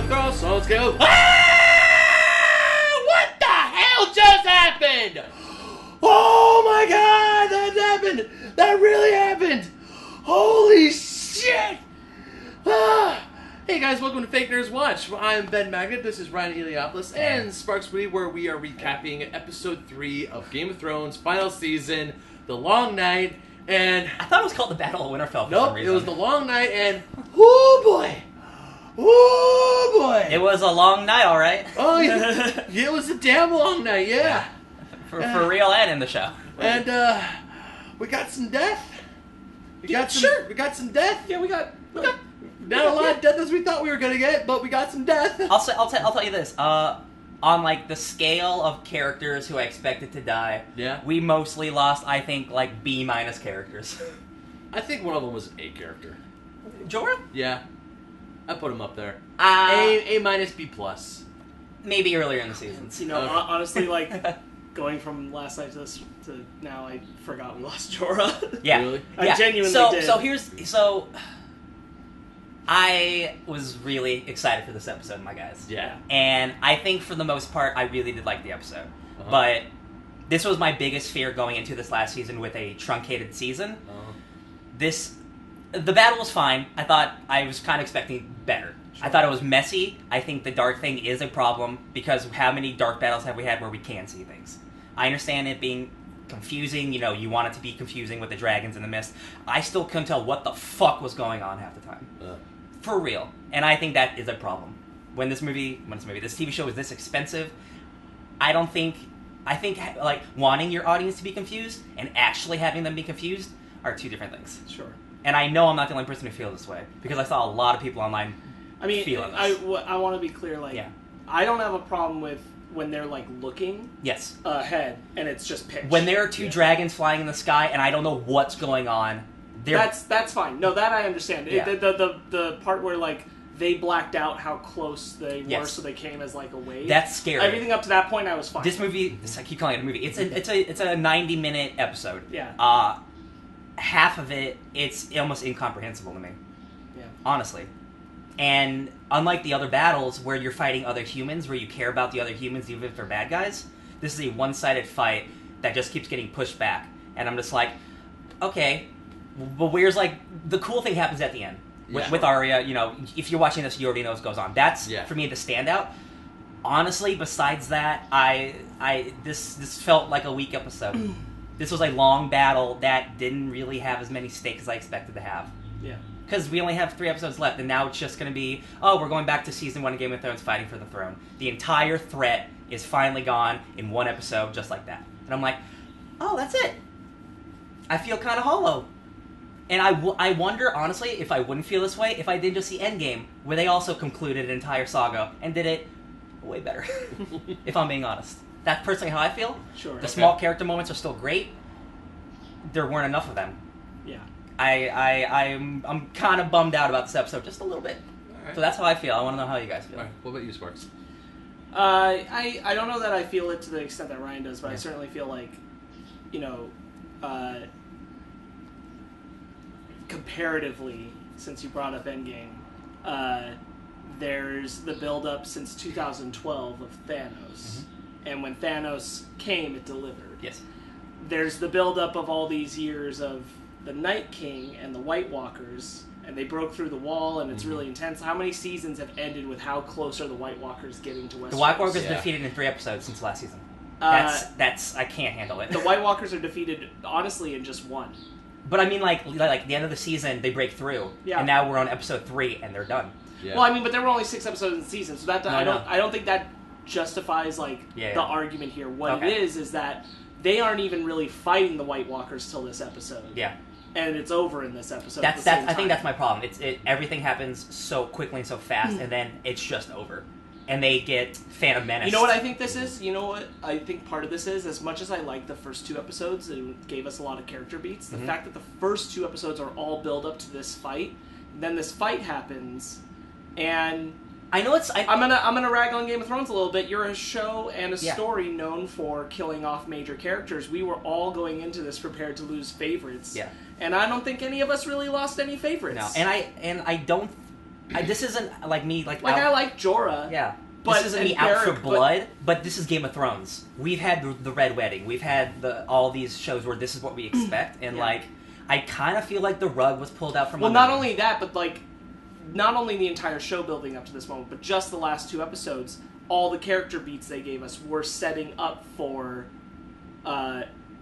of Thrones, so let's go. Ah! What the hell just happened? Oh my god, that happened! That really happened! Holy shit! Ah. Hey guys, welcome to Fake Nerds Watch. I'm Ben Magnet, this is Ryan Eliopoulos, and Sparkz, where we are recapping episode 3 of Game of Thrones, final season, The Long Night, and... I thought it was called The Battle of Winterfell for some reason. Nope, it was The Long Night, and... Oh boy! Oh boy! It was a long night, alright. Oh, yeah. It was a damn long night, yeah. For real and in the show. And, we got some death. We got some death. Yeah, we got not a lot of death as we thought we were gonna get, but we got some death. I'll tell you this. On like the scale of characters who I expected to die, yeah, we mostly lost, I think, like B- characters. I think one of them was an A character. Jorah? Yeah, I put him up there. A minus B plus. Maybe earlier in the season. You know, honestly, like going from last night to this to now, I forgot we lost Jorah. Yeah, really? I genuinely did. So I was really excited for this episode, my guys. Yeah. And I think for the most part, I really did like the episode. Uh-huh. But this was my biggest fear going into this last season with a truncated season. Uh-huh. The battle was fine. I was kind of expecting better. Sure. I thought it was messy. I think the dark thing is a problem because how many dark battles have we had where we can see things? I understand it being confusing, you know, you want it to be confusing with the dragons in the mist. I still couldn't tell what the fuck was going on half the time. For real. And I think that is a problem. When this TV show is this expensive, I think like wanting your audience to be confused and actually having them be confused are two different things. Sure. And I know I'm not the only person who feels this way because I saw a lot of people online feeling this. I want to be clear, like, yeah. I don't have a problem with when they're like looking ahead and it's just pitch. When there are two dragons flying in the sky and I don't know what's going on, that's fine. No, that I understand. Yeah. The part where like they blacked out how close they were, so they came as like a wave. That's scary. Everything up to that point, I was fine. This movie, I keep calling it a movie. It's a 90-minute episode. Yeah. Half of it, it's almost incomprehensible to me. Yeah. Honestly. And unlike the other battles where you're fighting other humans, where you care about the other humans even if they're bad guys, this is a one-sided fight that just keeps getting pushed back. And I'm just like, okay, but where's like, the cool thing happens at the end. With Arya, you know, if you're watching this, you already know what goes on. That's, for me, the standout. Honestly, besides that, this felt like a weak episode. This was a long battle that didn't really have as many stakes as I expected to have. Yeah. Because we only have 3 episodes left, and now it's just going to be, we're going back to Season 1 of Game of Thrones fighting for the throne. The entire threat is finally gone in one episode, just like that. And I'm like, oh, that's it. I feel kind of hollow. And I wonder, honestly, if I wouldn't feel this way if I did just see Endgame, where they also concluded an entire saga and did it way better, if I'm being honest. That's personally how I feel. Sure. The small character moments are still great. There weren't enough of them. Yeah. I'm kind of bummed out about this episode just a little bit. Right. So that's how I feel. I want to know how you guys feel. All right. What about you, Sparkz? I don't know that I feel it to the extent that Ryan does, but I certainly feel like, you know, comparatively, since you brought up Endgame, there's the build-up since 2012 of Thanos. And when Thanos came, it delivered. Yes. There's the build-up of all these years of the Night King and the White Walkers, and they broke through the wall, and it's really intense. How many seasons have ended with how close are the White Walkers getting to Westeros? The White Walkers defeated in 3 episodes since last season. That's I can't handle it. The White Walkers are defeated, honestly, in just 1. But I mean, like the end of the season, they break through, and now we're on episode 3, and they're done. Yeah. Well, I mean, but there were only 6 episodes in the season, so that I don't think that justifies the argument here. What it is that they aren't even really fighting the White Walkers till this episode. Yeah. And it's over in this episode. I think that's my problem. Everything happens so quickly and so fast, and then it's just over. And they get Phantom Menace. You know what I think this is? You know what I think part of this is? As much as I like the first 2 episodes, it gave us a lot of character beats. The fact that the first 2 episodes are all build up to this fight, then this fight happens, and I know it's. I'm gonna rag on Game of Thrones a little bit. You're a show and a story known for killing off major characters. We were all going into this prepared to lose favorites. Yeah. And I don't think any of us really lost any favorites. No. And I don't this isn't like me like I like Jorah. Yeah. But, this isn't me and out for Beric, blood, but this is Game of Thrones. We've had the Red Wedding. We've had all these shows where this is what we expect, and like, I kind of feel like the rug was pulled out from. Well, under not me. only that, but like, not only the entire show building up to this moment, but just the last 2 episodes, all the character beats they gave us were setting up for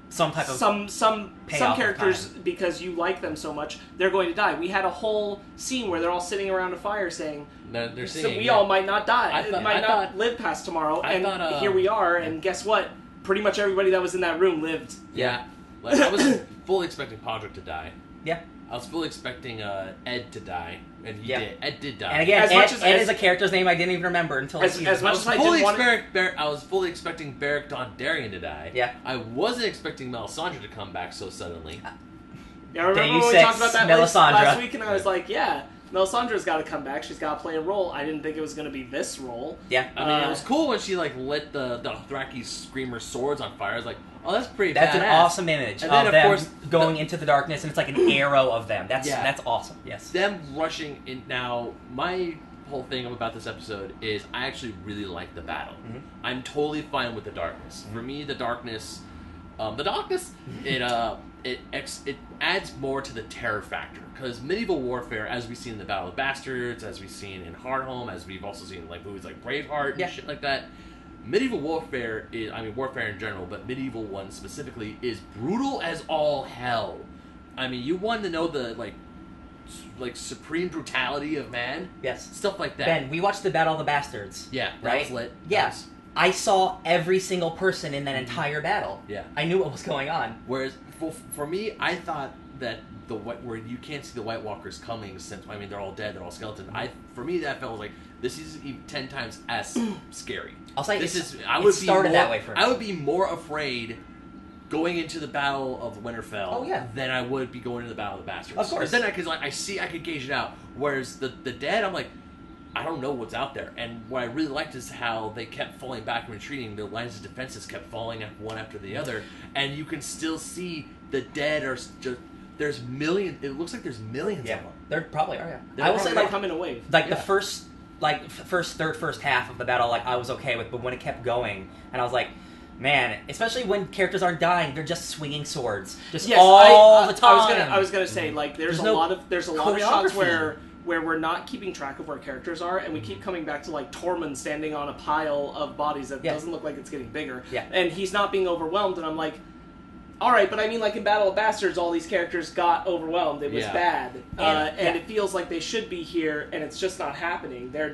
some type of some characters, because you like them so much, they're going to die. We had a whole scene where they're all sitting around a fire saying, They're so singing, we all might not die. Might not thought- live past tomorrow. I And thought, here we are, and guess what? Pretty much everybody that was in that room lived. Yeah. Like, I was fully expecting Podrick to die. Yeah. I was fully expecting Ed to die, and he Yeah. did. Ed did die. And again, As much as- Ed is a character's name I didn't even remember until As this season. much as I didn't want I was fully expecting Beric Dondarrion to die. Yeah. I wasn't expecting Melisandre to come back so suddenly. Yeah, I remember Deus when we talked Ex about that Melisandre. last week, and I was like, yeah, Melisandre's got to come back. She's got to play a role. I didn't think it was going to be this role. Yeah. I mean, it was cool when she like lit the Dothraki screamer swords on fire. I was like, oh, that's pretty That's badass. an awesome image And of then, of them course, going into the darkness, and it's like an arrow of them. That's Yeah. that's awesome. Yes. Them rushing in. Now, my whole thing about this episode is I actually really like the battle. Mhm. I'm totally fine with the darkness. For me, the darkness, it adds more to the terror factor, because medieval warfare, as we've seen in the Battle of Bastards, as we've seen in Hardhome, as we've also seen in like movies like Braveheart and Yeah. shit like that. Medieval warfare is, I mean, warfare in general, but medieval one specifically is brutal as all hell. I mean, you want to know the like supreme brutality of man, Yes. stuff like that. Ben, we watched the Battle of the Bastards. Yeah, that Right? was lit. Yeah. That was- I saw every single person in that entire battle. Yeah. I knew what was going on. Whereas for me, I thought that where you can't see the White Walkers coming, since I mean they're all dead, they're all skeleton. For me that felt like this is even 10 times as scary. I'll say This it's- is I it would started be more, that way for me. I would be more afraid going into the Battle of Winterfell Oh, yeah. than I would be going into the Battle of the Bastards. Of course. Because then I could gauge it out. Whereas the dead, I'm like, I don't know what's out there. And what I really liked is how they kept falling back and retreating. Their lines of defenses kept falling one after the other, and you can still see the dead are just. There's millions. It looks like there's millions Yeah. of them. There probably are. Yeah. They're I will say They like come in a wave. like the Yeah. first first half of the battle, like I was okay with, but when it kept going, and I was like, man, especially when characters aren't dying, they're just swinging swords, just Yes, all the time. I was gonna say, like, there's no a lot of shots choreography. where we're not keeping track of where characters are, and we keep coming back to like Tormund standing on a pile of bodies that Yeah. doesn't look like it's getting bigger, Yeah. and he's not being overwhelmed, and I'm like, all right, but I mean, like in Battle of Bastards, all these characters got overwhelmed. It was Yeah. bad, Yeah. and it feels like they should be here, and it's just not happening. They're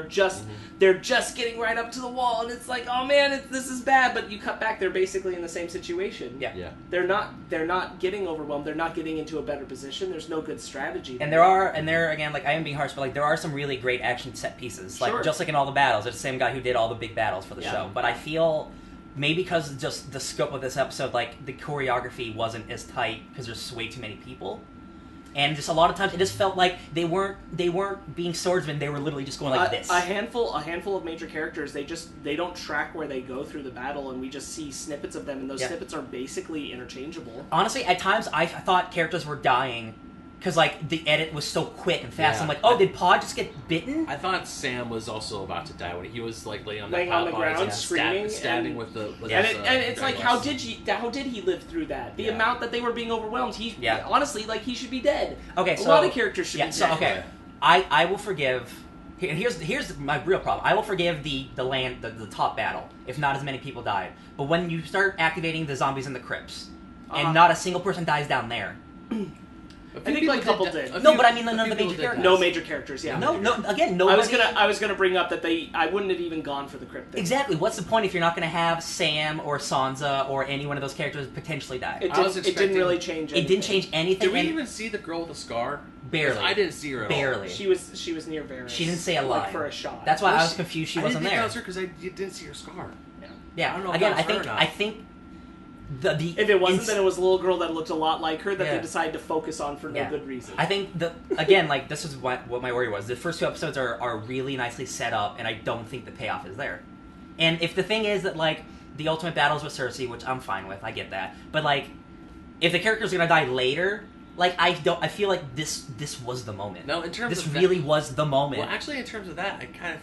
just Mm-hmm. they're just getting right up to the wall, and it's like, oh man, this is bad. But you cut back, they're basically in the same situation. Yeah. Yeah. They're not getting overwhelmed. They're not getting into a better position. There's no good strategy. And there again, like I am being harsh, but like there are some really great action set pieces. Like Sure. just like in all the battles, it's the same guy who did all the big battles for the Yeah. show. But I feel maybe because of just the scope of this episode, like the choreography wasn't as tight because there's way too many people. And just a lot of times, it just felt like they weren't being swordsmen. They were literally just going like this. A handful of major characters. They don't track where they go through the battle, and we just see snippets of them, and those Yeah. snippets are basically interchangeable. Honestly, at times I thought characters were dying because like the edit was so quick and fast. Yeah. I'm like, oh, did Pod just get bitten? I thought Sam was also about to die when he was like laying on Laying that on the pile of bodies ground, and screaming, stabbing and- with the. With Yeah. his, And it's like, how dragon did he live through that? The Yeah. amount that they were being overwhelmed. Yeah. Honestly, like he should be dead. Okay, A so lot of characters should yeah, be so dead. okay, I will forgive. Here's my real problem. I will forgive the top battle if not as many people died. But when you start activating the zombies in the crypts and not a single person dies down there, A few think people like a couple did. a No, few- but I mean a none of few the people major did characters. die. No major characters. Yeah. no, again, nobody. I was gonna bring up that I wouldn't have even gone for the crypt thing. Exactly. What's the point if you're not going to have Sam or Sansa or any one of those characters potentially die? It, I was didn't expecting- really change. It didn't change anything. Did we and even see the girl with the scar? Barely. 'Cause I didn't see her at all. barely. She was near Varys. She didn't say a like, line. for a shot. That's why I Was was she- confused she I wasn't didn't think there. that was her because I didn't see her scar. Yeah. I don't know if Again, that was her or not. I think the If it wasn't, then it was a little girl that looked a lot like her that Yeah. they decided to focus on for no Yeah. good reason. I think again, like this is what my worry was. The first two episodes are really nicely set up, and I don't think the payoff is there. And if the thing is that like the ultimate battles with Cersei, which I'm fine with, I get that. But like, if the character's gonna die later, Like, I feel like this was the moment. No, in terms this of really was the moment. Well, actually, in terms of that, I kind of...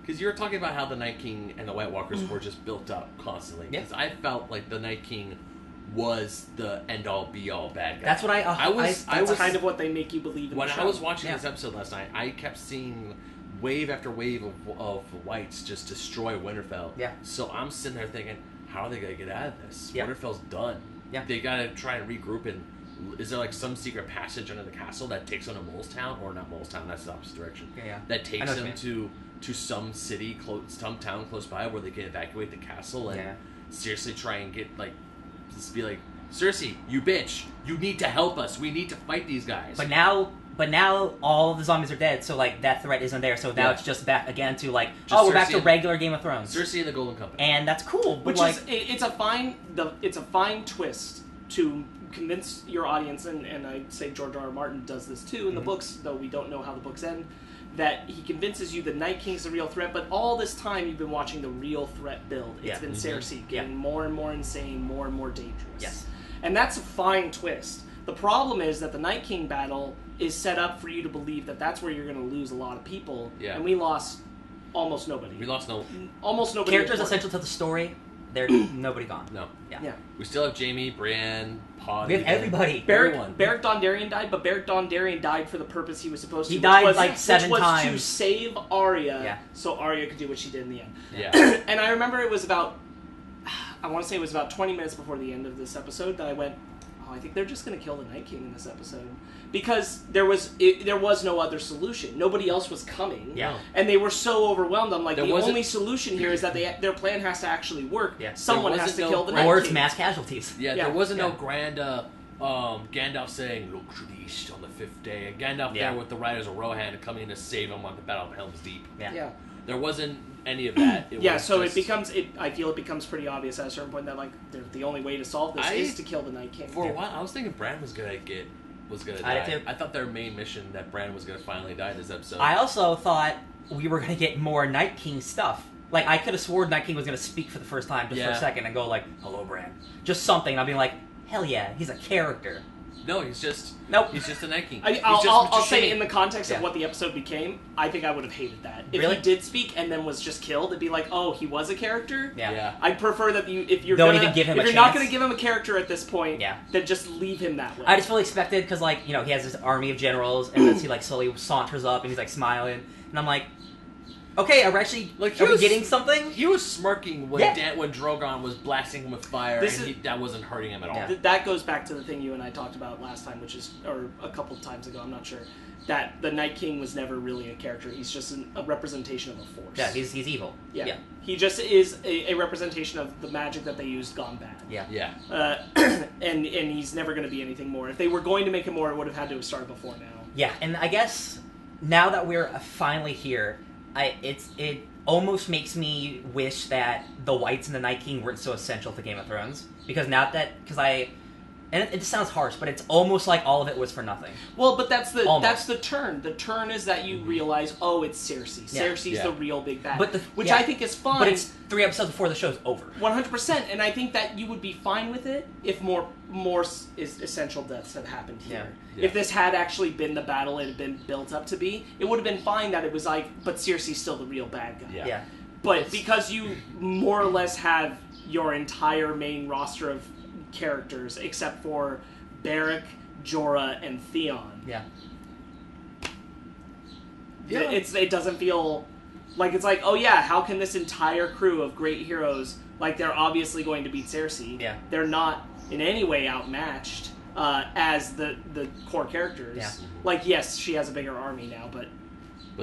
Because you were talking about how the Night King and the White Walkers were just built up constantly. Because I felt like the Night King was the end-all, be-all bad guy. That's what I was kind of what they make you believe in when the show. I was watching this episode last night, I kept seeing wave after wave of whites just destroy Winterfell. Yeah. So I'm sitting there thinking, how are they going to get out of this? Yeah. Winterfell's done. Yeah. They got to try and regroup, and is there like some secret passage under the castle that takes them to Molestown? Or not Molestown, that's the opposite direction. Yeah. That takes them to some city, some town close by where they can evacuate the castle and seriously try and get, like, just be like, Cersei, you bitch, you need to help us. We need to fight these guys. But now all the zombies are dead, so like that threat isn't there. So now it's just back again to like, we're back to regular Game of Thrones. Cersei and the Golden Company, and that's cool. But Which like, it's a fine twist to convince your audience, and I'd say George R. R. Martin does this too in the books, though we don't know how the books end. That he convinces you the Night King's the real threat, but all this time you've been watching the real threat build. It's been Cersei getting more and more insane, more and more dangerous. Yes. And that's a fine twist. The problem is that the Night King battle is set up for you to believe that that's where you're going to lose a lot of people. Yeah. And we lost almost nobody. Almost nobody. Characters essential to the story. There's nobody gone. No. Yeah. We still have Jaime, Brienne, Pod. We have everybody. Beric Dondarrion died, but Beric Dondarrion died for the purpose he was supposed to. He died which was, like 7 which was times. to save Arya, so Arya could do what she did in the end. Yeah. And I remember it was about, I want to say it was about 20 minutes before the end of this episode that I went, I think they're just going to kill the Night King in this episode. Because there was no other solution. Nobody else was coming. Yeah. And they were so overwhelmed. I'm like, the only solution here is that their plan has to actually work. Yeah. Someone has to kill the Night King. Or it's mass casualties. Yeah, there wasn't no grand Gandalf saying, look to the east on the 5th day. And Gandalf there with the Riders of Rohan coming to save him on the Battle of Helm's Deep. Yeah. There wasn't any of that. I feel it becomes pretty obvious at a certain point that like the only way to solve this is to kill the Night King. For a while, I was thinking Bran was gonna die. I thought their main mission that Bran was gonna finally die in this episode. I also thought we were gonna get more Night King stuff. Like I could have sworn Night King was gonna speak for the first time just for a second and go like, "Hello, Bran," just something. And I'll be like, "Hell yeah, he's a character." No, he's just He's just a Night King. I'll say in the context of what the episode became, I think I would have hated that. If really? he did speak and then was just killed, it'd be like, oh, he was a character. Yeah. I'd prefer that if you're not going to give him a character at this point, then just leave him that way. I just fully expected because like he has this army of generals and then he like slowly saunters up and he's like smiling and I'm like, okay, are we getting something? He was smirking when when Drogon was blasting him with fire, that wasn't hurting him at all. That goes back to the thing you and I talked about last time, or a couple of times ago, I'm not sure, that the Night King was never really a character. He's just a representation of a force. Yeah, he's evil. Yeah. He just is a representation of the magic that they used gone bad. Yeah. And he's never going to be anything more. If they were going to make him more, it would have had to have started before now. Yeah, and I guess now that we're finally here, it almost makes me wish that the Whites and the Night King weren't so essential to Game of Thrones and it sounds harsh, but it's almost like all of it was for nothing. Well, but that's the turn. The turn is that you realize, it's Cersei. Yeah. Cersei's the real big bad, which I think is fine. But it's 3 episodes before the show's over. 100%, and I think that you would be fine with it if more essential deaths had happened here. Yeah. If this had actually been the battle it had been built up to be, it would have been fine that it was like, but Cersei's still the real bad guy. Yeah. But because you more or less have your entire main roster of characters except for Beric, Jorah, and Theon. Yeah. It doesn't feel like it's like, how can this entire crew of great heroes, like they're obviously going to beat Cersei. Yeah. They're not in any way outmatched as the core characters. Yeah. Like, yes, she has a bigger army now, but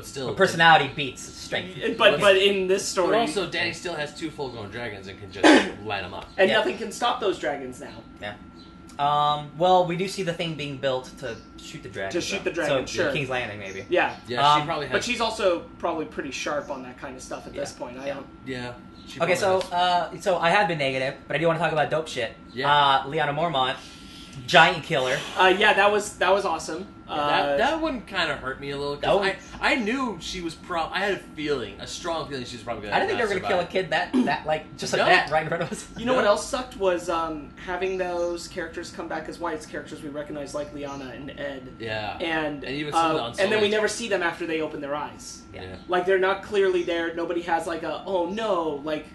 still, personality beats strength. But in this story, but also Dany still has 2 full-grown dragons and can just light them up, and nothing can stop those dragons now. Yeah. Well, we do see the thing being built to shoot the dragon. So, sure. King's Landing, maybe. Yeah. Yeah. She probably has. But she's also probably pretty sharp on that kind of stuff at this point. Yeah. Okay, so I have been negative, but I do want to talk about dope shit. Yeah. Lyanna Mormont, giant killer. That was awesome. That one kind of hurt me a little. Cause I knew she was I had a strong feeling she was probably gonna. I didn't think they were gonna kill a kid that like just like that right in front of us. You know what else sucked was having those characters come back as whites, characters we recognize like Liana and Ed. Yeah. And even and then we never see them after they open their eyes. Yeah. Like they're not clearly there. Nobody has like a oh no like.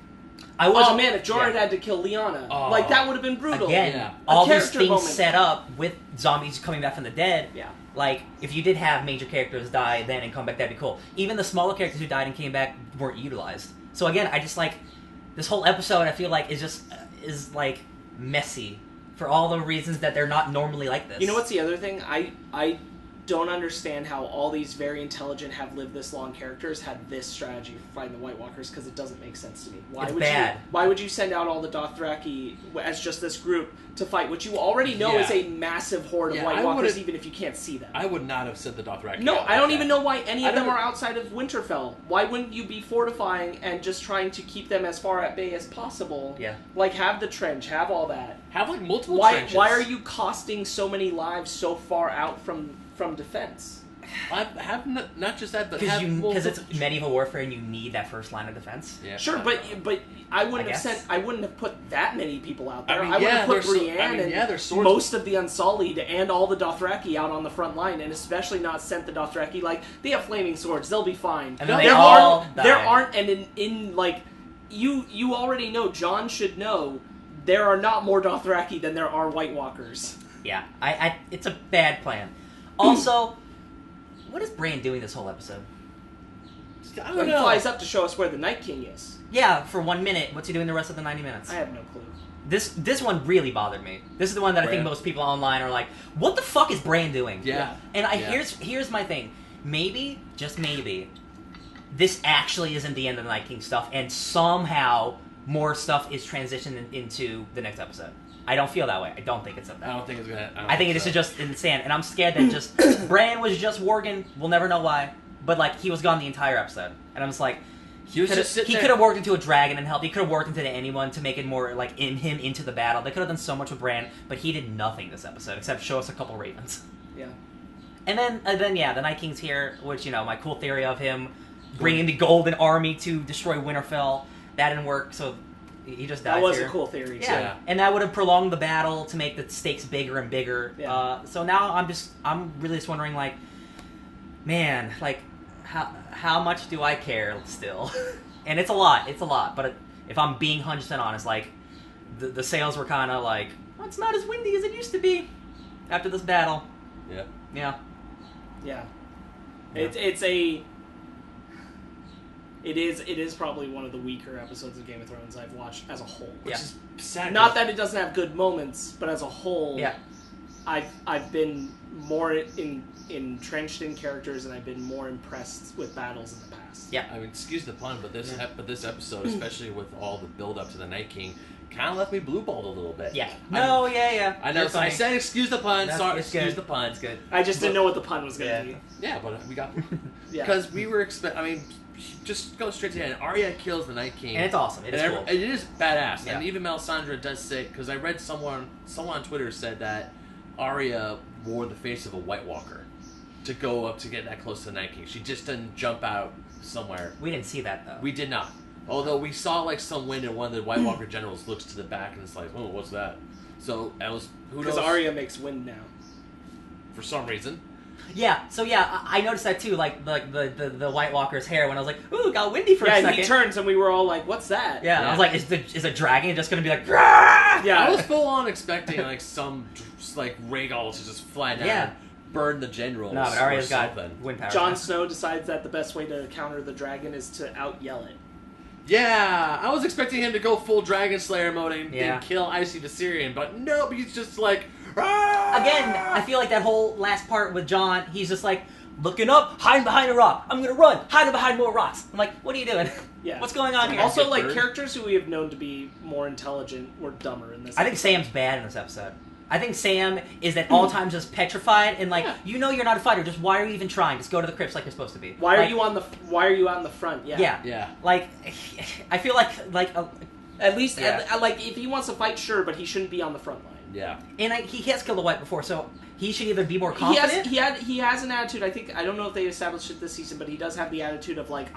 Oh man! If Jorah had to kill Liana, like that would have been brutal. Again, all these things set up with zombies coming back from the dead. Yeah. Like if you did have major characters die then and come back, that'd be cool. Even the smaller characters who died and came back weren't utilized. So again, I just like this whole episode. I feel like is like messy for all the reasons that they're not normally like this. You know what's the other thing? I don't understand how all these very intelligent, have lived this long characters had this strategy for fighting the White Walkers, because it doesn't make sense to me. Why would you send out all the Dothraki as just this group to fight what you already know is a massive horde of White Walkers, even if you can't see them? I would not have sent the Dothraki. No, I don't even know why any of them are outside of Winterfell. Why wouldn't you be fortifying and just trying to keep them as far at bay as possible? Yeah. Like, have the trench, have all that. Have, like, multiple trenches. Why are you costing so many lives so far out from defense? Have not just that, but because it's medieval warfare and you need that first line of defense. Yeah, sure, but I wouldn't have put that many people out there. I would have put Brienne and most of the Unsullied and all the Dothraki out on the front line, and especially not sent the Dothraki. Like, they have flaming swords, they'll be fine. And there aren't, and in like you already know, Jon should know, there are not more Dothraki than there are White Walkers. Yeah, it's a bad plan. Also, what is Bran doing this whole episode? I don't know. He flies up to show us where the Night King is. Yeah, for 1 minute. What's he doing the rest of the 90 minutes? I have no clue. This one really bothered me. This is the one that I think most people online are like, what the fuck is Bran doing? Yeah. And here's my thing. Maybe, just maybe, this actually isn't the end of the Night King stuff, and somehow more stuff is transitioned into the next episode. I don't feel that way. I don't think it's that. I don't think it's gonna. I think this is just insane, and I'm scared that just Bran was just working. We'll never know why, but like he was gone the entire episode, and I'm just like, he could have worked into a dragon and helped. He could have worked into anyone to make it more like into the battle. They could have done so much with Bran, but he did nothing this episode except show us a couple ravens. Yeah. And then the Night King's here, which my cool theory of him bringing the Golden Army to destroy Winterfell, that didn't work. So. He just died. That was here. a cool theory. Yeah, and that would have prolonged the battle to make the stakes bigger and bigger. Yeah. So now I'm really just wondering, like, man, like, how much do I care still? And it's a lot. But if I'm being 100% honest, like, the sails were kind of like, well, it's not as windy as it used to be after this battle. Yeah. Yeah. Yeah. It is probably one of the weaker episodes of Game of Thrones I've watched as a whole. Which is sad. Not that it doesn't have good moments, but as a whole, I've been more entrenched in characters, and I've been more impressed with battles in the past. Yeah. I mean, excuse the pun, but this episode, especially with all the build up to the Night King, kind of left me blue-balled a little bit. Yeah. Yeah. I know. So I said excuse the pun. Sorry, excuse the pun. It's good. I just didn't know what the pun was going to be. Yeah, but we got because we were I mean. Just go straight to the end. Arya kills the Night King, and it's awesome. It is cool. It is badass. Yeah. And even Melisandre does say, because I read someone on Twitter said that Arya wore the face of a White Walker to go up to get that close to the Night King. She just didn't jump out somewhere. We didn't see that though. We did not. Although we saw like some wind, and one of the White Walker generals looks to the back and it's like, oh, what's that? So that was who knows? Because Arya makes wind now. For some reason. Yeah, so I noticed that too, like the White Walker's hair, when I was like, ooh, it got windy for a second. Yeah, he turns and we were all like, what's that? Yeah, I was like, is a dragon just gonna be like, Rah! Yeah, I was full on expecting like some like Rhaegal to just fly down and burn the generals. No, but Arya's got wind power. Jon Snow decides that the best way to counter the dragon is to out-yell it. Yeah, I was expecting him to go full Dragon Slayer mode and kill Icy Viserion, but nope, he's just like, Rah! Again, I feel like that whole last part with Jon, he's just like, looking up, hiding behind a rock. I'm gonna run, hiding behind more rocks. I'm like, what are you doing? Yeah. What's going on here? Also, like, characters who we have known to be more intelligent were dumber in this I think Sam's bad in this episode. I think Sam is at all times just petrified and like, you know you're not a fighter, just why are you even trying? Just go to the crypts like you're supposed to be. Why are you out in the front? Yeah. Like, I feel like at least, like, if he wants to fight, sure, but he shouldn't be on the front line. Yeah. And he has killed a white before, so he should either be more confident. He has an attitude. I don't know if they established it this season, but he does have the attitude of like,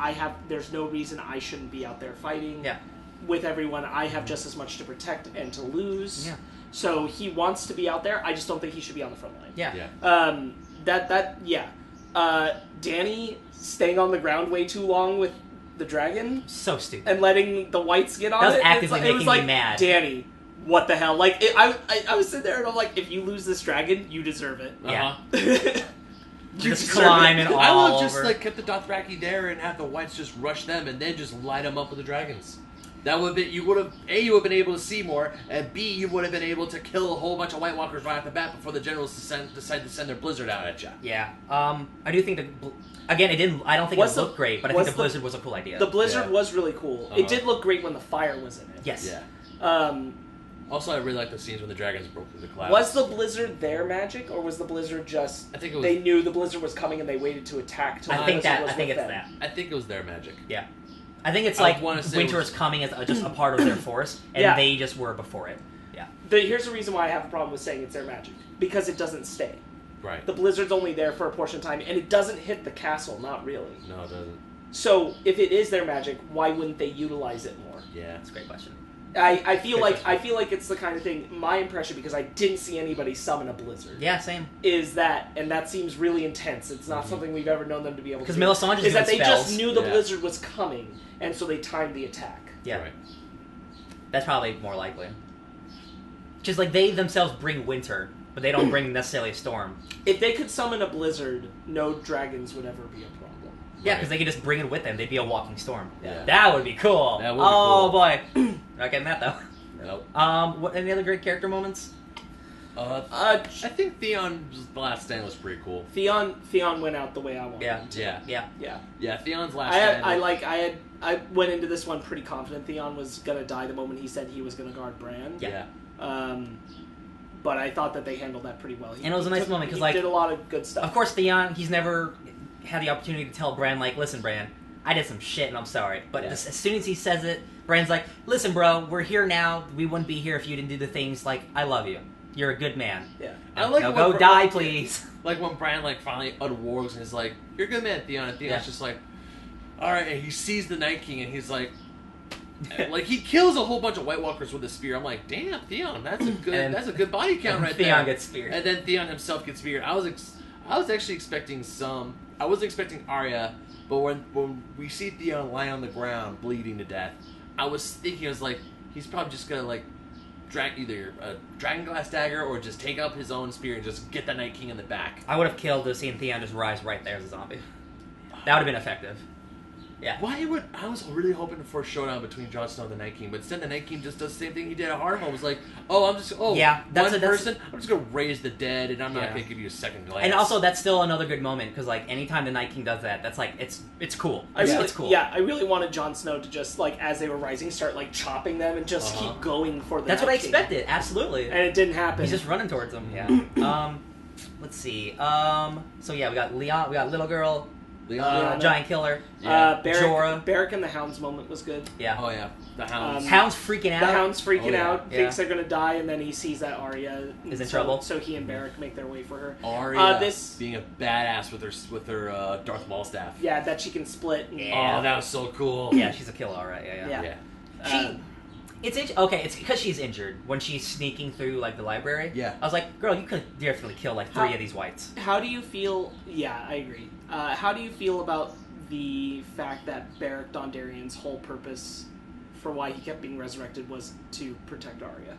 there's no reason I shouldn't be out there fighting. Yeah. With everyone, I have just as much to protect and to lose. Yeah. So he wants to be out there. I just don't think he should be on the front line. Yeah. Danny staying on the ground way too long with the dragon. So stupid. And letting the whites get on that was it. actively making me mad. Danny, what the hell? Like, I was sitting there and I'm like, if you lose this dragon, you deserve it. Yeah. Just climbing all over. I would have just like kept the Dothraki there and have the whites just rush them and then just light them up with the dragons. That would be, you would have been able to see more, and B, you would have been able to kill a whole bunch of White Walkers right off the bat before the generals decide to send their blizzard out at you. Yeah. I do think again, it didn't. I don't think it looked great, but I think the blizzard was a cool idea. The blizzard was really cool. It did look great when the fire was in it. Yes. Yeah. Also, I really like the scenes when the dragons broke through the clouds. Was the blizzard their magic, or was the blizzard just? I think it was. They knew the blizzard was coming and they waited to attack. I think it's that. I think it was their magic. Yeah. I think it's like winter is coming as just a part of their force, and they just were before it. Yeah. Here's the reason why I have a problem with saying it's their magic. Because it doesn't stay. Right. The blizzard's only there for a portion of time, and it doesn't hit the castle, not really. No, it doesn't. So, if it is their magic, why wouldn't they utilize it more? Yeah. That's a great question. I feel like it's the kind of thing, my impression, because I didn't see anybody summon a blizzard. Yeah, same. Is that, and that seems really intense. It's not something we've ever known them to be able to do. Because Melisandre's is that they spells. just knew the blizzard was coming, and so they timed the attack. Yeah. Right. That's probably more likely. Just like they themselves bring winter, but they don't bring necessarily a storm. If they could summon a blizzard, no dragons would ever be a problem. Yeah, because they could just bring it with them. They'd be a walking storm. Yeah. That would be cool. That would be cool. Boy. Not getting that, though. Nope. Any other great character moments? I think Theon's last stand was pretty cool. Theon went out the way I wanted him to. Yeah. Theon's last stand. I went into this one pretty confident Theon was gonna die the moment he said he was gonna guard Bran. Yeah. But I thought that they handled that pretty well. And it was a nice moment because, like, did a lot of good stuff. Of course, Theon, he's never had the opportunity to tell Bran, like, listen, Bran, I did some shit and I'm sorry. But as soon as he says it, Bran's like, listen, bro, we're here now. We wouldn't be here if you didn't do the things. Like, I love you. You're a good man. Yeah. I like go die, please. Like when Bran finally unwargs and is like, "You're a good man, Theon." And Theon's just like, "All right." And he sees the Night King and he's like, like he kills a whole bunch of White Walkers with a spear. I'm like, "Damn, Theon, that's a good body count right there." Theon gets speared, and then Theon himself gets speared. I was actually expecting I wasn't expecting Arya, but when we see Theon lie on the ground bleeding to death, I was thinking, I was like, he's probably just gonna like drag either a dragonglass dagger or just take up his own spear and just get the Night King in the back. I would have killed to see Theon just rise right there as a zombie. That would have been effective. Yeah. I was really hoping for a showdown between Jon Snow and the Night King, but instead the Night King just does the same thing he did at Hardhome. It was like, I'm just gonna raise the dead, and I'm not gonna give you a second glance. And also, that's still another good moment because, like, anytime the Night King does that, that's like it's cool. It's cool. Yeah, I really wanted Jon Snow to just, like, as they were rising, start like chopping them and just keep going for the. That's what I Night King. expected. Absolutely. And it didn't happen. He's just running towards them. Yeah. Let's see. So yeah, we got Leon. We got Little Girl. Giant Killer. Jorah. Barrack and the Hounds moment was good. Yeah. Oh yeah. The Hounds. Hound's freaking out. The Hound's freaking out. Yeah. Thinks they're gonna die, and then he sees that Arya is in trouble. So he and Barrack make their way for her. Arya being a badass with her Darth Maul staff. Yeah, that she can split. Oh, that was so cool. Yeah, she's a killer. All right. Yeah. It's because she's injured when she's sneaking through like the library. Yeah. I was like, girl, you could definitely kill like 3 of these whites. How do you feel? Yeah, I agree. How do you feel about the fact that Beric Dondarrion's whole purpose for why he kept being resurrected was to protect Arya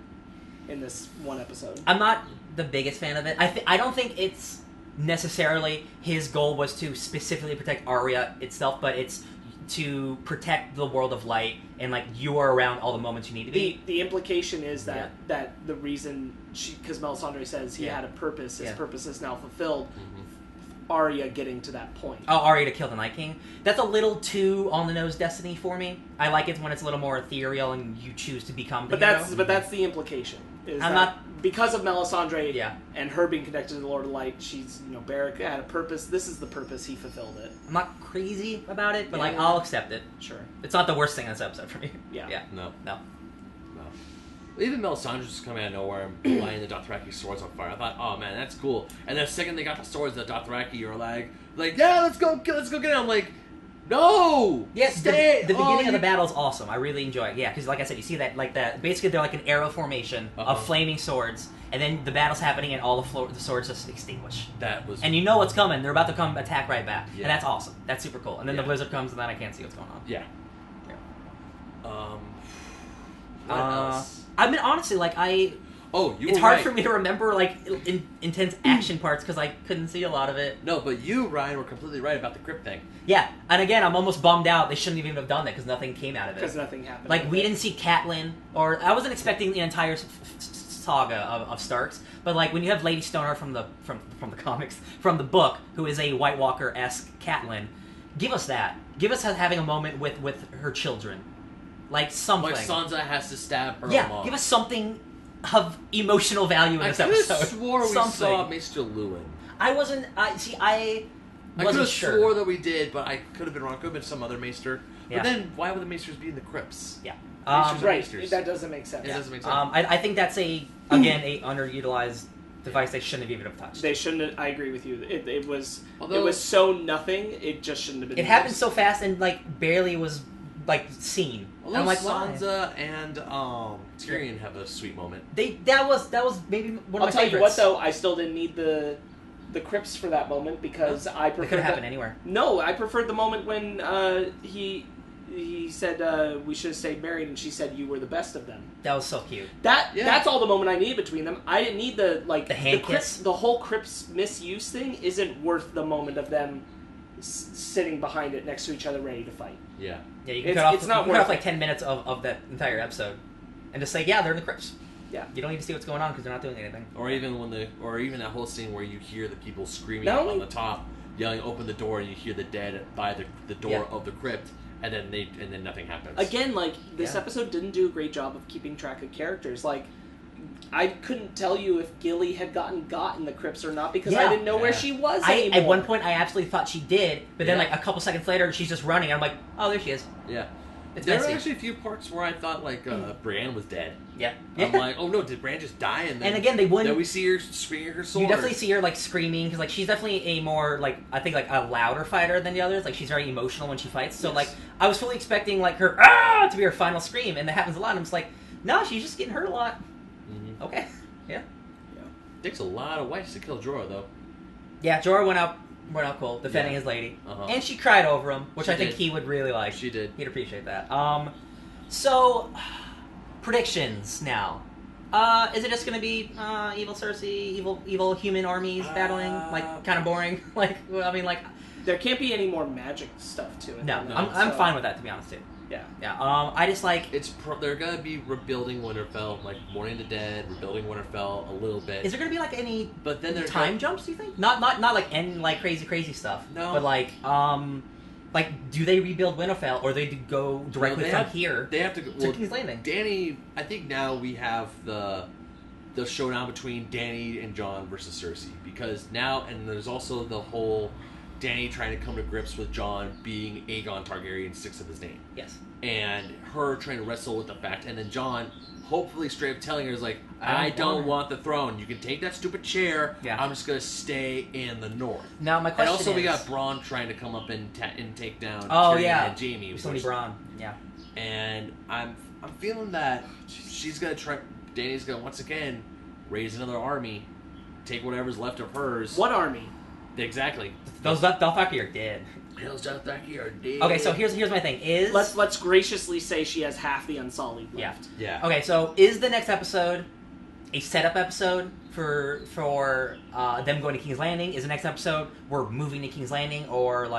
in this one episode? I'm not the biggest fan of it. I don't think it's necessarily his goal was to specifically protect Arya itself, but it's to protect the world of light and like you are around all the moments you need to be. The implication is that the reason because Melisandre says he had a purpose, his purpose is now fulfilled. Arya getting to that point. Oh, Arya to kill the Night King. That's a little too on the nose Destiny for me. I like it when it's a little more ethereal and you choose to become the hero. But that's the implication. Because of Melisandre and her being connected to the Lord of Light, she's Beric had a purpose. This is the purpose. He fulfilled it. I'm not crazy about it, but I'll accept it. Sure. It's not the worst thing in this episode for me. Yeah. No. Even Melisandre's just coming out of nowhere and lighting the Dothraki swords on fire. I thought, oh man, that's cool. And the second they got the swords, the Dothraki are like, yeah, let's go get it. I'm like, no, yes, stay. The beginning of the battle is awesome. I really enjoy it. Yeah, because like I said, you see that basically they're like an arrow formation of flaming swords, and then the battle's happening, and all the swords just extinguish. And you know what's coming. They're about to come attack right back, and that's awesome. That's super cool. And then the blizzard comes, and then I can't see what's going on. Yeah. What else? I mean, honestly, it's hard for me to remember intense action parts because I couldn't see a lot of it. No, but you, Ryan, were completely right about the crypt thing. Yeah, and again, I'm almost bummed out. They shouldn't even have done that because nothing came out of it. Because nothing happened. Like, we didn't see Catelyn, or I wasn't expecting the entire saga of Starks. But like, when you have Lady Stoner from the comics, from the book, who is a White Walker-esque Catelyn, give us that. Give us having a moment with her children. Like something. Like Sansa has to stab her mom. Give us something of emotional value in this episode. I could have swore we saw Maester Luwin. I wasn't. I could have sure. swore that we did, but I could have been wrong. Could have been some other Maester. Yeah. But then, why would the Maesters be in the crypts? Yeah. Right. That doesn't make sense. It doesn't make sense. I think that's a underutilized device they shouldn't have even have touched. They shouldn't have, I agree with you. It was so nothing, it just shouldn't have been. It happened so fast and barely was seen. Although I'm like, Sansa and Tyrion have a sweet moment. That was maybe one of my favorites. I'll tell you what though, I still didn't need the crypts for that moment because I preferred. It could happen anywhere. No, I preferred the moment when he said we should have stayed married, and she said you were the best of them. That was so cute. That's all the moment I needed between them. I didn't need the hand kiss. The whole crypts misuse thing isn't worth the moment of them sitting behind it next to each other ready to fight. Yeah, you can cut off 10 minutes of that entire episode and just say, yeah, they're in the crypts. Yeah, you don't need to see what's going on because they're not doing anything. Or even that whole scene where you hear the people screaming on the top, yelling, "Open the door!" and you hear the dead by the door of the crypt, and then nothing happens. Again, this episode didn't do a great job of keeping track of characters. I couldn't tell you if Gilly had gotten got in the crypts or not because I didn't know where she was anymore. At one point, I absolutely thought she did, but then a couple seconds later, she's just running. And I'm like, oh, there she is. Yeah. There were actually a few parts where I thought Brienne was dead. Yeah. I'm like, oh no, did Brienne just die? And again, they wouldn't. Then we see her swinging her sword. You definitely see her screaming because she's definitely a more I think a louder fighter than the others. She's very emotional when she fights. So I was fully expecting her to be her final scream, and that happens a lot. And I'm just like, no, she's just getting hurt a lot. Mm-hmm. Okay. Yeah. Takes a lot of whites to kill Jorah though. Yeah, Jorah went out cool, defending his lady. And she cried over him, which I think he would really like. She did. He'd appreciate that. So, predictions now. Is it just going to be evil Cersei, evil human armies battling? Kind of boring? There can't be any more magic stuff to it. No, I'm fine with that, to be honest, too. Yeah. I just they're gonna be rebuilding Winterfell, Mourning the Dead, rebuilding Winterfell a little bit. Is there gonna be any? But then time jumps? Do you think? Not end crazy stuff. No. But do they rebuild Winterfell or they go directly from here? They have to go to King's Landing. Dany, I think now we have the showdown between Dany and Jon versus Cersei because now, and there's also the whole Dany trying to come to grips with Jon being Aegon Targaryen, 6 of his name. Yes. And her trying to wrestle with the fact, and then Jon hopefully straight up telling her, I don't want the throne. You can take that stupid chair. Yeah. I'm just going to stay in the north. Now, my question is... And also we got Bronn trying to come up and take down Tyrion and Jaime. Only Bronn. Yeah. And I'm feeling that she's going to try... Dany's going to, once again, raise another army, take whatever's left of hers. What army? Exactly. Those Dothraki are dead. Those Dothraki are dead. Okay, so here's my thing. Let's graciously say she has half the Unsullied left. Yeah. Okay, so is the next episode a setup episode for them going to King's Landing? Is the next episode we're moving to King's Landing, or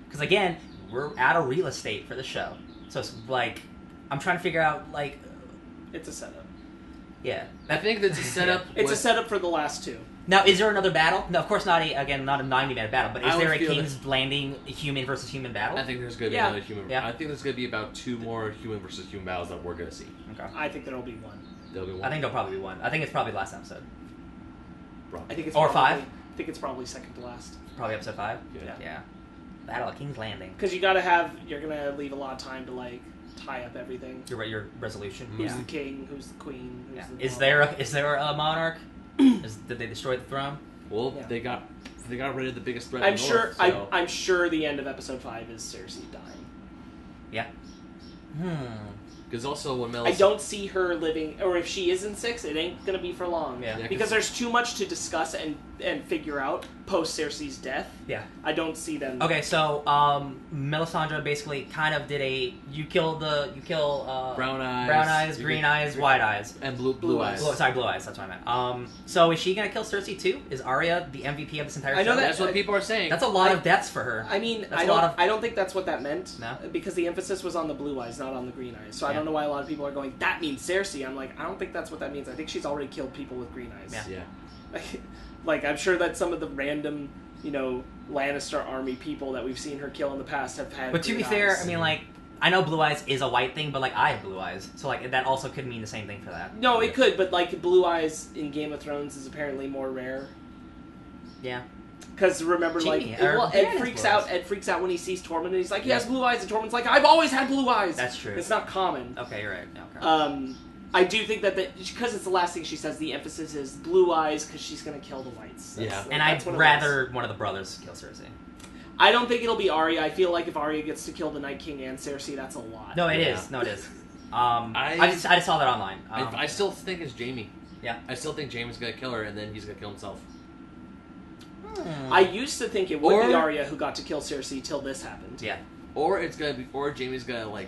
because again we're out of real estate for the show, so it's I'm trying to figure out it's a setup. Yeah, I think that's a setup. It's a setup for the last two. Now, is there another battle? No, of course not. Not a 90-minute battle, but is there a King's Landing human versus human battle? I think there's going to be another human. Yeah. I think there's going to be about 2 more human versus human battles that we're going to see. Okay. I think there'll be one. There'll be one. I think there'll probably be one. I think it's probably the last episode. I think it's or 5. I think it's probably second to last. Probably episode 5. Yeah. Battle of King's Landing. Because you're gonna leave a lot of time to tie up everything. Your resolution. Who's the king? Who's the queen? Who's the Is there a monarch? Did they destroy the throne? Well, they got rid of the biggest threat. I'm in the sure. North, so. I'm sure the end of episode 5 is Cersei dying. Yeah. Because also when Melisandre... I don't see her living, or if she is in 6, it ain't gonna be for long. Yeah. Because there's too much to discuss and figure out post Cersei's death. Yeah. I don't see them. Okay, so Melisandre basically kind of did a you kill brown eyes, green eyes, white eyes, and blue eyes. Blue eyes. That's what I meant. So is she gonna kill Cersei too? Is Arya the MVP of this entire show? I know That's what people are saying. That's a lot of deaths for her. I mean, I don't think that's what that meant. No? Because the emphasis was on the blue eyes, not on the green eyes. So I don't know why a lot of people are going, that means Cersei. I'm like, I don't think that's what that means. I think she's already killed people with green eyes. Yeah. Like, I'm sure that some of the random, Lannister army people that we've seen her kill in the past have had. But to be fair, I mean, like, I know blue eyes is a white thing, but like I have blue eyes, so like that also could mean the same thing for that. No, it could, but like blue eyes in Game of Thrones is apparently more rare. Yeah. Because remember, Ed freaks out. Ed freaks out when he sees Tormund, and he's like, "He has blue eyes," and Tormund's like, "I've always had blue eyes." That's true. It's not common. Okay, you're right. Okay. I do think that because it's the last thing she says, the emphasis is blue eyes because she's gonna kill the whites. And I'd rather one of the brothers kill Cersei. I don't think it'll be Arya. I feel like if Arya gets to kill the Night King and Cersei, that's a lot. No, it is. No, it is. I just saw that online. I still think it's Jaime. Yeah. I still think Jaime's gonna kill her, and then he's gonna kill himself. I used to think it would be Arya who got to kill Cersei till this happened. Yeah. Or Jaime's gonna like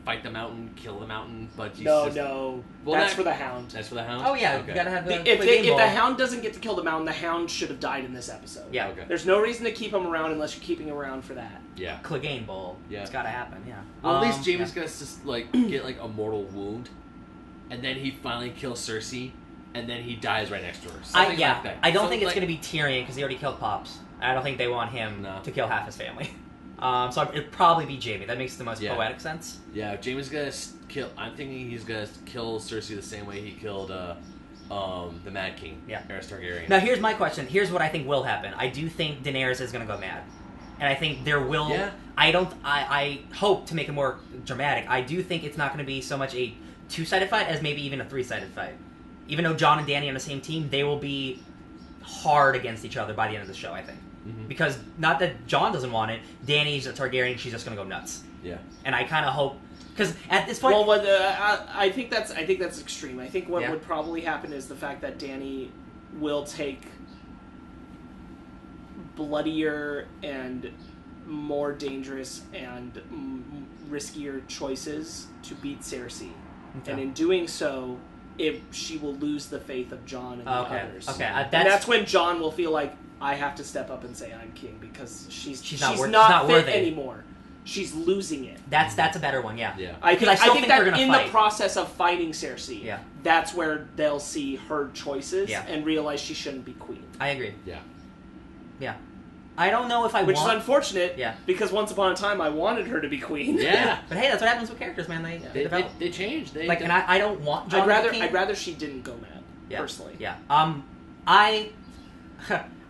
fight the mountain, kill the mountain, but he's No. Well, that's for the Hound. That's for the Hound? Oh yeah, okay. you gotta have the if the Hound doesn't get to kill the mountain, the Hound should have died in this episode. Yeah. Okay. There's no reason to keep him around unless you're keeping him around for that. Yeah. Clegane Bowl. Yeah. It's gotta happen, yeah. Well, at least Jaime's gonna just get like a mortal wound, and then he finally kills Cersei, and then he dies right next to her. Something like that. I don't think it's gonna be Tyrion, because he already killed Pops. I don't think they want him to kill half his family. So it'd probably be Jaime. That makes the most poetic sense. Yeah, Jaime's gonna kill... I'm thinking he's gonna kill Cersei the same way he killed the Mad King. Yeah. Aerys Targaryen. Now here's my question. Here's what I think will happen. I do think Daenerys is gonna go mad. And I think there will... Yeah. I hope to make it more dramatic. I do think it's not gonna be so much a two-sided fight as maybe even a three-sided fight. Even though Jon and Dany are on the same team, they will be hard against each other by the end of the show, I think. Mm-hmm. Because, not that Jon doesn't want it, Dany's a Targaryen, she's just gonna go nuts. Yeah. And I kind of hope... Because at this point... Well, I think that's extreme. I think what would probably happen is the fact that Dany will take bloodier and more dangerous and riskier choices to beat Cersei. Okay. And in doing so, she will lose the faith of Jon and the others. Okay, and that's when Jon will feel like, I have to step up and say I'm king because she's not fit worthy anymore. She's losing it. That's a better one, yeah. I think that in the process of fighting Cersei, that's where they'll see her choices and realize she shouldn't be queen. I agree. Yeah. Yeah. I don't know if I Which is unfortunate, because once upon a time I wanted her to be queen. Yeah. But hey, that's what happens with characters, man. They change. And I don't want Jon to be king. I'd rather she didn't go mad, personally. Yeah.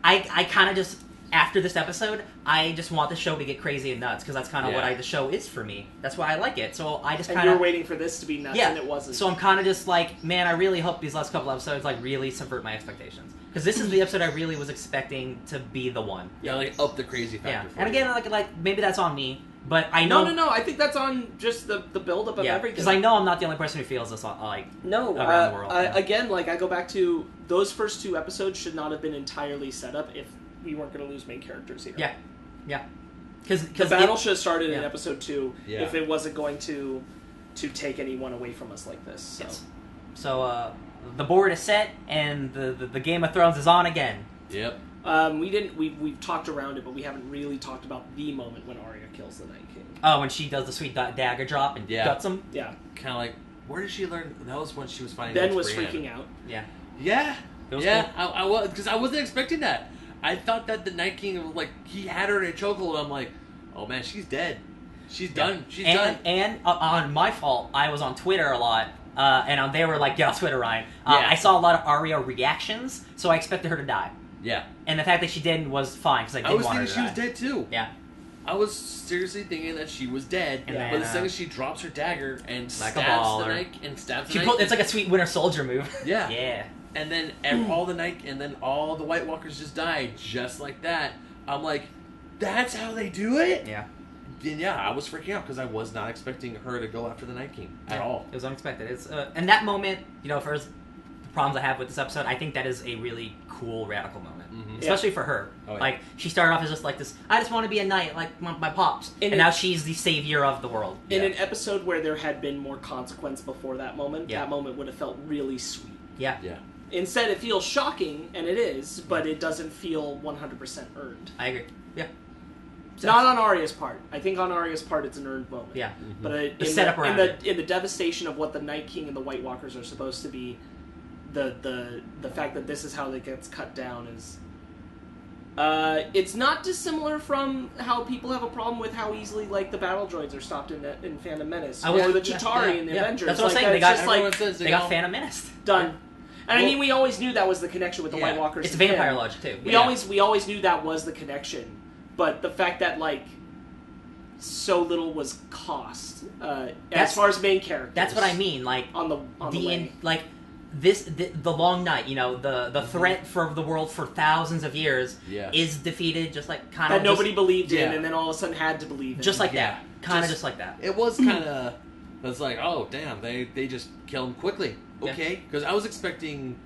I kind of just, after this episode, I just want the show to get crazy and nuts, because that's kind of what the show is for me. That's why I like it. So I just kind of... And you were waiting for this to be nuts, and it wasn't. So I'm kind of just like, man, I really hope these last couple episodes really subvert my expectations. Because this is the episode I really was expecting to be the one. Yeah, up the crazy factor for And again, like maybe that's on me, but I know... No, I think that's on just the build-up of everything. Because I know I'm not the only person who feels this, around the world. Again, I go back to, those first 2 episodes should not have been entirely set up if we weren't going to lose main characters here. Yeah. Because the battle should have started in episode 2 if it wasn't going to take anyone away from us like this. So. Yes. So, the board is set, and the Game of Thrones is on again. Yep. We've talked around it, but we haven't really talked about the moment when Arya kills the Night King. Oh, when she does the sweet dagger drop and guts him? Yeah. Kind of like, where did she learn? That was when she was fighting Ben was Brienne. freaking out. Yeah. Yeah. It was cool. I was, because I wasn't expecting that. I thought that the Night King, he had her in a chokehold. I'm like, oh man, she's dead. She's done. She's done. And on my fault, I was on Twitter a lot, and they were like, get off Twitter, Ryan. I saw a lot of Arya reactions, so I expected her to die. Yeah. And the fact that she didn't was fine, because I didn't want her to die. I was thinking she was dead too. Yeah. I was seriously thinking that she was dead. And But then, the second she drops her dagger and like a stabs baller. the Night and stabs the She Night pulled, King. it's like a sweet Winter Soldier move. Yeah. Yeah. And then all the White Walkers just died just like that. I'm like, that's how they do it? Yeah. And yeah, I was freaking out because I was not expecting her to go after the Night King at all. It was unexpected. It's and that moment, for the problems I have with this episode, I think that is a really cool, radical moment, especially for her. Oh, yeah. Like she started off as just like this. I just want to be a knight, like my pops, and now she's the savior of the world. In an episode where there had been more consequence before that moment, that moment would have felt really sweet. Yeah. Yeah. Instead, it feels shocking, and it is, but it doesn't feel 100% earned. I agree. Yeah. Not on Arya's part. I think on Arya's part, it's an earned moment. Yeah. But The setup around it. in the devastation of what the Night King and the White Walkers are supposed to be, the fact that this is how it gets cut down is. It's not dissimilar from how people have a problem with how easily the battle droids are stopped in Phantom Menace or the Chitauri in the Avengers. That's what I'm saying. They got Phantom Menace done. And I mean, we always knew that was the connection with the White Walkers. It's vampire logic too. We always knew that was the connection, but the fact that so little was cost as far as main characters. That's what I mean. On the way. The long night, the threat for the world for thousands of years is defeated, just kind of that nobody believed in, and then all of a sudden had to believe in. Just like that, just like that. It was kind of. It's like, oh damn, they just kill him quickly. Okay, because I was expecting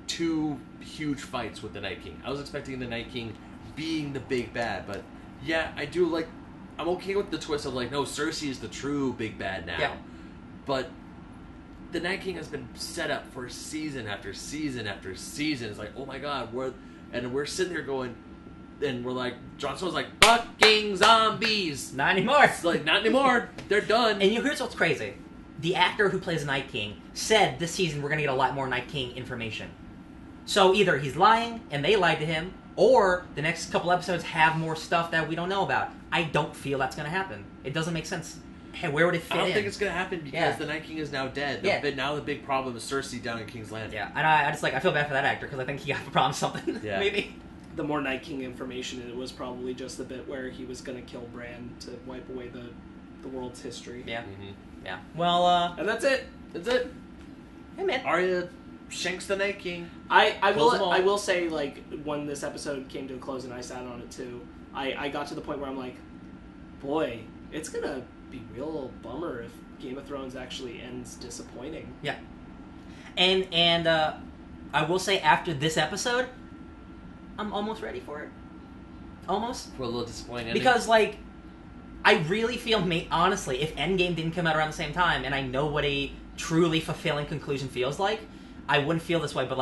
2 huge fights with the Night King. I was expecting the Night King being the big bad, but yeah, I'm okay with the twist of no, Cersei is the true big bad now. Yeah. But the Night King has been set up for season after season after season. It's like, oh my god, we're sitting there going, and we're like, Jon Snow's like, fucking zombies. Not anymore. It's like, not anymore. They're done. And here's what's crazy. The actor who plays the Night King said this season we're going to get a lot more Night King information. So either he's lying and they lied to him, or the next couple episodes have more stuff that we don't know about. I don't feel that's going to happen. It doesn't make sense. Hey, where would it fit in? I don't think it's going to happen because the Night King is now dead. Now the big problem is Cersei down in King's Landing. Yeah, and I just I feel bad for that actor because I think he got the problem something. Yeah. Maybe. The more Night King information, it was probably just the bit where he was going to kill Bran to wipe away the world's history. Yeah. Yeah. Well, and that's it. That's it. Hey, man. Arya shanks the Night King. I will say, when this episode came to a close and I sat on it too, I got to the point where I'm like, boy, it's going to be real bummer if Game of Thrones actually ends disappointing. Yeah. And I will say after this episode, I'm almost ready for it. Almost. For a little disappointing. Because, I really feel, honestly, if Endgame didn't come out around the same time, and I know what a truly fulfilling conclusion feels like, I wouldn't feel this way. But,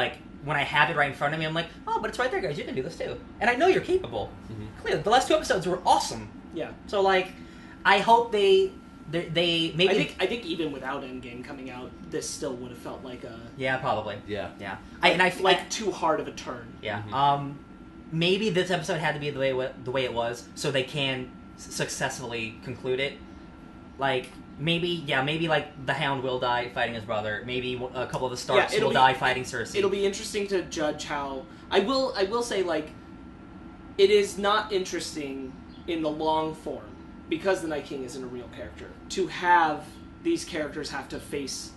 when I have it right in front of me, I'm like, oh, but it's right there, guys. You can do this, too. And I know you're capable. Clearly. The last 2 episodes were awesome. Yeah. So, I hope they maybe... I think even without Endgame coming out, this still would have felt like a... Yeah, probably. Yeah. Yeah. I feel like too hard of a turn. Yeah. Maybe this episode had to be the way it was, so they can successfully conclude it. Maybe the Hound will die fighting his brother. Maybe a couple of the Starks will die fighting Cersei. It'll be interesting to judge how... I will say, it is not interesting in the long form, because the Night King isn't a real character, to have these characters have to face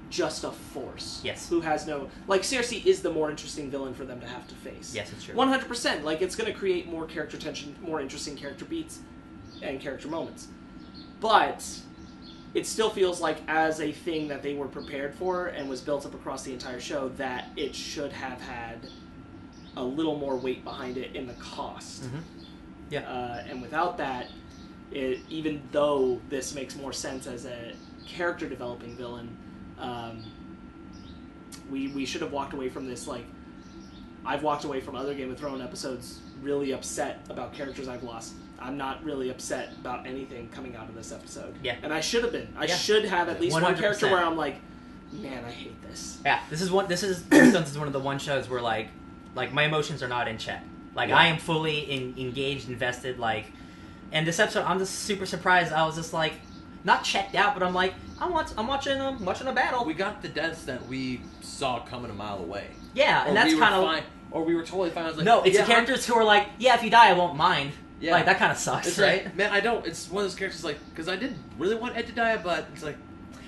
just a force. Yes. Who has no... Cersei is the more interesting villain for them to have to face. Yes, it's true. 100%. It's going to create more character tension, more interesting character beats, and character moments. But it still feels like, as a thing that they were prepared for and was built up across the entire show, that it should have had a little more weight behind it in the cost. Yeah. And without that, even though this makes more sense as a character developing villain, we should have walked away from this. I've walked away from other Game of Thrones episodes really upset about characters I've lost. I'm not really upset about anything coming out of this episode. Yeah. And I should have been. I should have at least 100%. One character where I'm like, man, I hate this. Yeah. This is one of the one shows where my emotions are not in check. I am fully engaged, invested. And this episode, I'm just super surprised. I was just not checked out, but I'm I'm watching a battle. We got the deaths that we saw coming a mile away. Yeah, and that's kind of... Or we were totally fine. I was no, it's the characters who are if you die, I won't mind. Yeah. Like, that kind of sucks, It's right? like, man, I don't. It's one of those characters, like, because I didn't really want Ed to die, but it's like,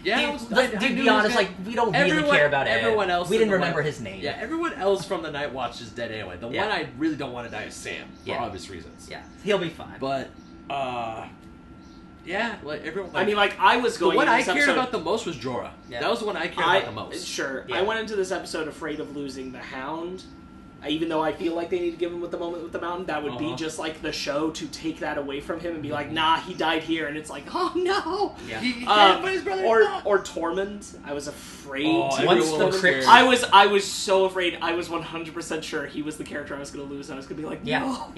yeah. To be honest, like, we don't really care about Ed. Everyone else. We didn't remember his name. Yeah, everyone else from the Night Watch is dead anyway. The one I really don't want to die is Sam, for obvious reasons. Yeah, he'll be fine. But, yeah, like, everyone. Like, I mean, like, I was going. The one into I this cared episode, about the most was Jorah. Yeah. That was the one I cared about the most. Sure. Yeah. I went into this episode afraid of losing the Hound. Even though I feel like they need to give him with the moment with the mountain, that would be just like the show to take that away from him and be like, nah, he died here, and it's like, oh no. Yeah. He can't find his brother. Or Tormund. I was afraid. Once the crypt, I was so afraid. I was 100% sure he was the character I was going to lose. And I was going to be like, no.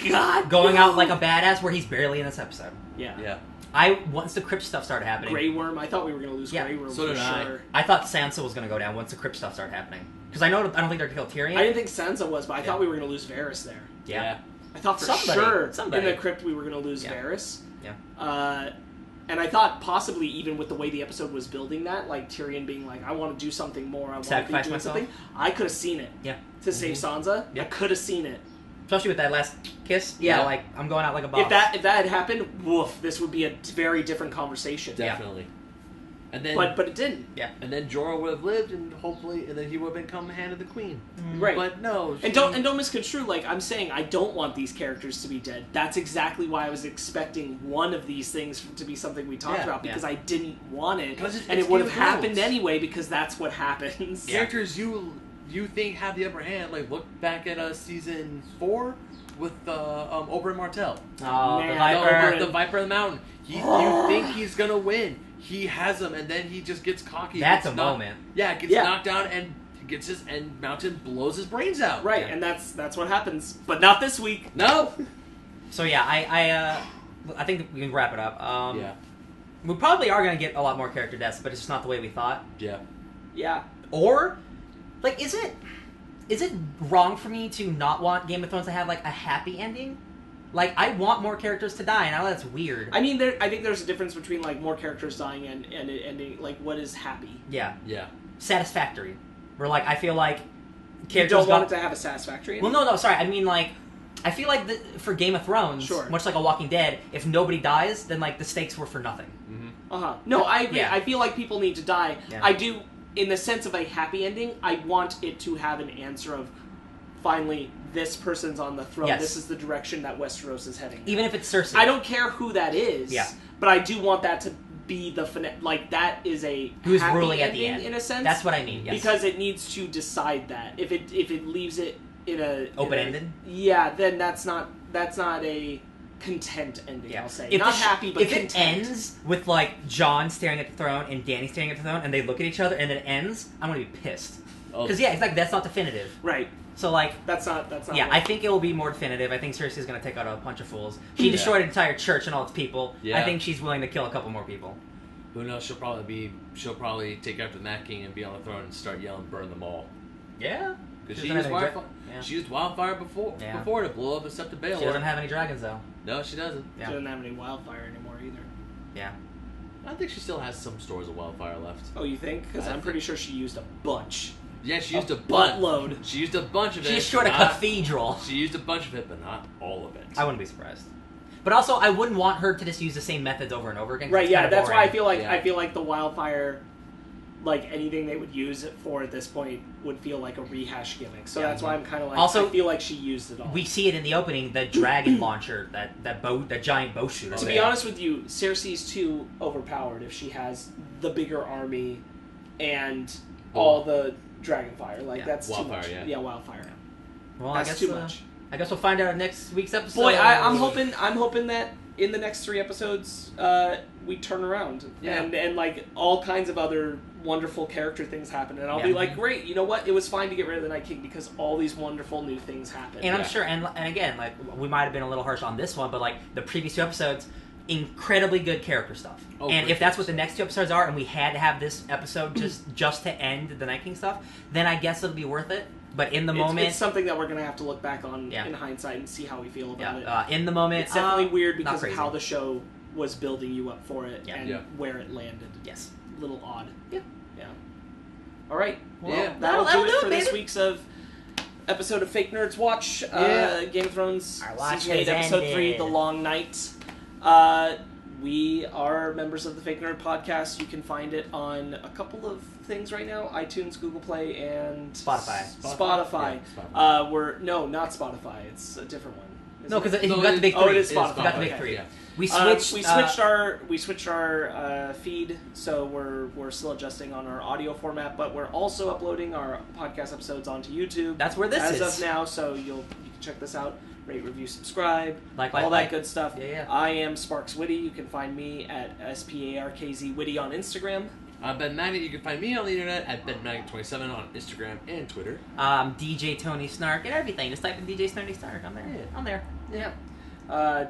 God, going out like a badass where he's barely in this episode. Yeah. Once the crypt stuff started happening. Grey Worm. I thought we were going to lose Grey Worm. So did I. Sure. I thought Sansa was going to go down once the crypt stuff started happening. Because I don't think they're going to kill Tyrion. I didn't think Sansa was, but I thought we were going to lose Varys there. Yeah. I thought for sure somebody. in the crypt we were going to lose Varys. Yeah. And I thought possibly even with the way the episode was building that, like Tyrion being like, I want to do something more, I want to be Sacrifice doing myself. something, I could have seen it. Yeah. To save Sansa, I could have seen it. Especially with that last kiss. Yeah. Like, I'm going out like a boss. If that had happened, woof, this would be a very different conversation. Definitely. And then, but it didn't. Yeah. And then Jorah would have lived, and hopefully, and then he would have become Hand of the Queen. Right. But no. And don't misconstrue. Like I'm saying, I don't want these characters to be dead. That's exactly why I was expecting one of these things to be something we talked about because I didn't want it, and it would have happened anyway because that's what happens. Characters you think have the upper hand. Like look back at season 4 with Oberyn Martell. Oh, man, the Viper of the Mountain. You think he's gonna win. He has him, and then he just gets cocky. That's a moment. Yeah, gets knocked down, and Mountain blows his brains out. Right, and that's what happens. But not this week. No. So yeah, I think we can wrap it up. Yeah. We probably are going to get a lot more character deaths, but it's just not the way we thought. Yeah. Yeah. Or, like, is it wrong for me to not want Game of Thrones to have like a happy ending? Like, I want more characters to die, and I know that's weird. I mean, I think there's a difference between, like, more characters dying and it ending, like, what is happy? Yeah. Yeah. Satisfactory. Where, like, I feel like characters You don't want it to have a satisfactory ending? Well, no, sorry. I mean, like, I feel like for Game of Thrones, much like a Walking Dead, if nobody dies, then, like, the stakes were for nothing. Mm-hmm. No, I agree. Yeah. I feel like people need to die. Yeah. I do, in the sense of a happy ending, I want it to have an answer of, finally, this person's on the throne. Yes. This is the direction that Westeros is heading. Even if it's Cersei. I don't care who that is. Yeah. But I do want that to be the like that is a who's happy ruling at ending, the end in a sense. That's what I mean. Yes. Because it needs to decide that. If it leaves it in a open-ended. Yeah, then that's not a content ending. Yeah. I'll say If not happy, but if content. it ends with like Jon staring at the throne and Dany staring at the throne, and they look at each other, and it ends, I'm gonna be pissed. Because exactly, that's not definitive. Right. So like that's not. Yeah, I think it will be more definitive. I think Cersei's going to take out a bunch of fools. She destroyed an entire church and all its people. Yeah. I think she's willing to kill a couple more people. Who knows? She'll probably take after the Mad King and be on the throne and start yelling, "Burn them all." Yeah. Because she used wildfire. She used wildfire before to blow up the Sept of Baelor. She doesn't have any dragons though. No, she doesn't. She doesn't have any wildfire anymore either. Yeah. I think she still has some stores of wildfire left. Oh, you think? Because I'm pretty sure she used a bunch. Yeah, she used a buttload. She used a bunch of it. She destroyed a cathedral. She used a bunch of it, but not all of it. I wouldn't be surprised. But also, I wouldn't want her to just use the same methods over and over again. Right? Yeah, that's boring. why I feel like the wildfire, like anything they would use it for at this point, would feel like a rehash gimmick. So that's why I'm kind of like. Also, I feel like she used it all. We see it in the opening, the dragon launcher, that giant bow shooter. To be honest with you, Cersei's too overpowered if she has the bigger army and all the dragonfire. Like that's wildfire, too much. Yeah, wildfire. Well, that's I guess too much. I guess we'll find out in next week's episode. Boy, I'm hoping that in the next 3 episodes we turn around and like all kinds of other wonderful character things happen, and I'll be like, great, you know what? It was fine to get rid of the Night King because all these wonderful new things happen. And I'm sure, and again, like we might have been a little harsh on this one, but like the previous 2 episodes, incredibly good character stuff. Oh, and if that's what the next 2 episodes are, and we had to have this episode just to end the Night King stuff, then I guess it'll be worth it. But in the moment, it's something that we're gonna have to look back on in hindsight and see how we feel about it. In the moment, it's definitely weird because of how the show was building you up for it and where it landed. Yes, a little odd. Yeah. All right. Well, that'll do it for baby. this week's of episode of Fake Nerds Watch. Game of Thrones Our watch Season 8, has Episode ended. 3, The Long Night. We are members of the Fake Nerd Podcast. You can find it on a couple of things right now: iTunes, Google Play, and Spotify. Spotify. Yeah, We're not Spotify. It's a different one. No, because No, you got the big oh, three. it is Spotify. You got the big Okay. three. Yeah. We switched. We switched our feed, so we're still adjusting on our audio format, but we're also uploading our podcast episodes onto YouTube. That's where this as is. of now, so you can check this out. Rate, review, subscribe, Like, all that good stuff. Yeah. I am Sparkz Witty. You can find me at SPARKZ Witty on Instagram. I'm Ben Magnet. You can find me on the internet at BenMagnet27 on Instagram and Twitter. DJ Tony Snark and everything. Just type in DJ Tony Snark. I'm there. Yeah. I'm there. Yeah.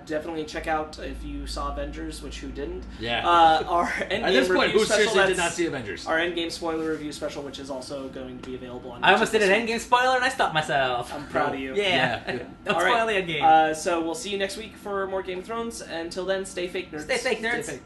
Definitely check out if you saw Avengers, which who didn't. Yeah. Our Endgame At this point, review who special. seriously did that's not see Avengers? Our Endgame spoiler review special, which is also going to be available on. I almost YouTube did an this week. endgame spoiler and I stopped myself. I'm proud of you. Yeah. Yeah. Don't All spoil right. the endgame. So we'll see you next week for more Game of Thrones. Until then, stay fake nerds. Stay fake nerds. Stay fake.